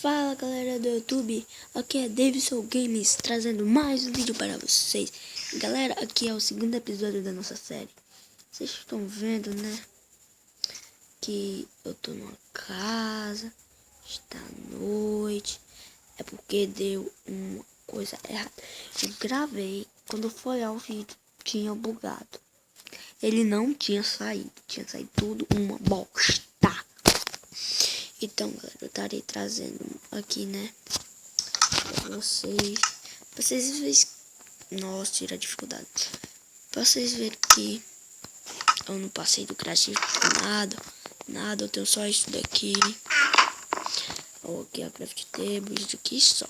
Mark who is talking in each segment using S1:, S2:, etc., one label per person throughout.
S1: Fala galera do YouTube, aqui é Davidson Games trazendo mais um vídeo para vocês. Galera, aqui é o segundo episódio da nossa série. Vocês estão vendo, né, que eu tô numa casa, está à noite. É porque deu uma coisa errada. Eu gravei, quando foi ao vídeo tinha bugado. Ele não tinha saído tudo uma bosta. Então, galera, eu estarei trazendo aqui, né, pra vocês verem. Nossa, tira a dificuldade. Pra vocês verem que eu não passei do criativo nada, eu tenho só isso daqui. Ou aqui a craft table, isso aqui só.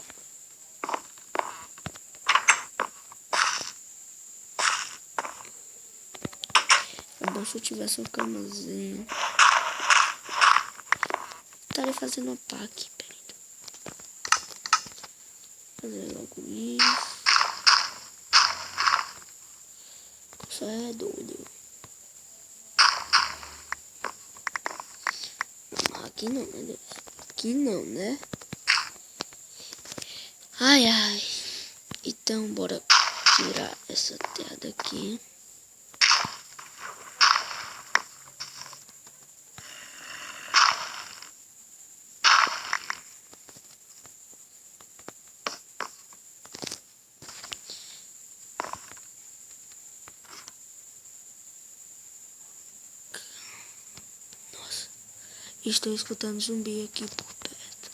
S1: É bom se eu tivesse uma camazinha. Estarei fazendo um pack, peraí. Fazer logo isso. Só é doido. Aqui não, né? Aqui não, né? Ai. Então, bora tirar essa terra daqui. Estou escutando zumbi aqui por perto.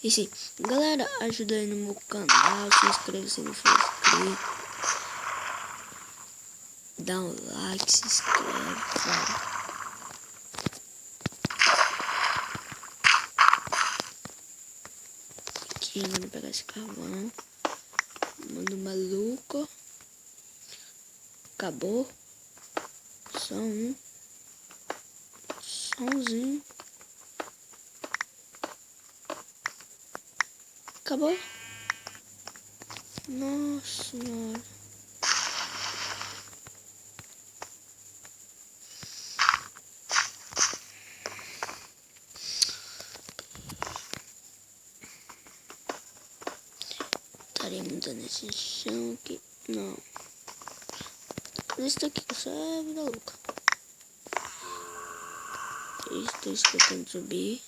S1: E sim, galera, ajuda aí no meu canal. Se inscreve se não for inscrito. Dá um like, se inscreve, cara. Aqui, vamos pegar esse carvão. Mano maluco. Acabou. Só um. Somzinho. Acabou? Nossa senhora. Estarei mudando esse chão aqui. Não. Nesse daqui só é vida louca. Estou escutando zumbi.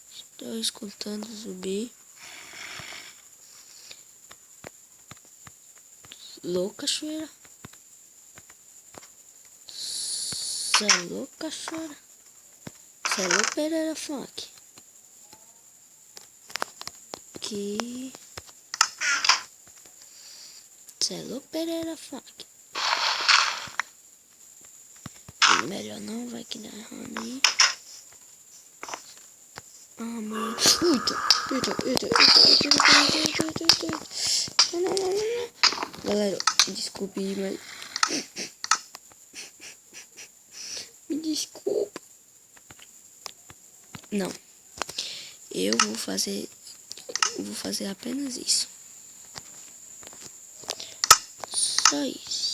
S1: Estou escutando zumbi. Louca choeira. Cê é louca choeira. Cê é louco Pereira Funk. Que cê é louco Pereira Funk. Melhor não, vai que dá errado aí. Ah, mano. Eita. Não. Galera, desculpe, mas... Me desculpa. Não. Eu vou fazer apenas isso. Só isso.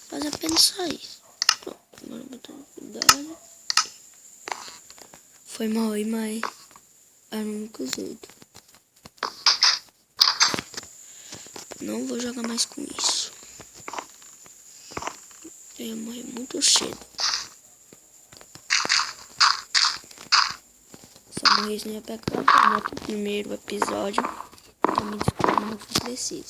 S1: Faz apenas só isso. Pronto, agora botando cuidado. Foi mal aí, mas era o único jeito. Não vou jogar mais com isso. Eu ia morrer muito cedo. Se eu morrer, não ia pegar no primeiro episódio. Então me desculpa, não foi preciso.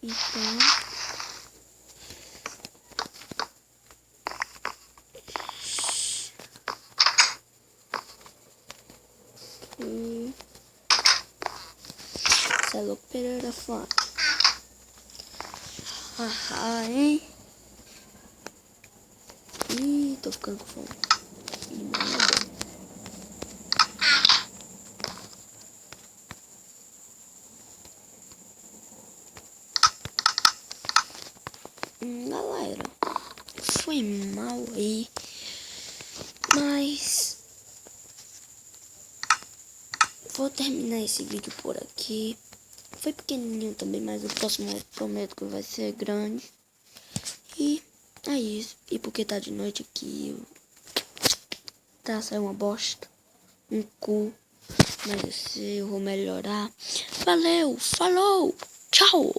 S1: Então, cê é louco Pereira Funk. Haha, hein? Ih, tô ficando com fome. Galera, foi mal aí, mas vou terminar esse vídeo por aqui. Foi pequenininho também, mas o próximo eu prometo que vai ser grande. E é isso. E porque tá de noite aqui, tá saindo uma bosta. Um cu. Mas eu sei, eu vou melhorar. Valeu, falou, tchau.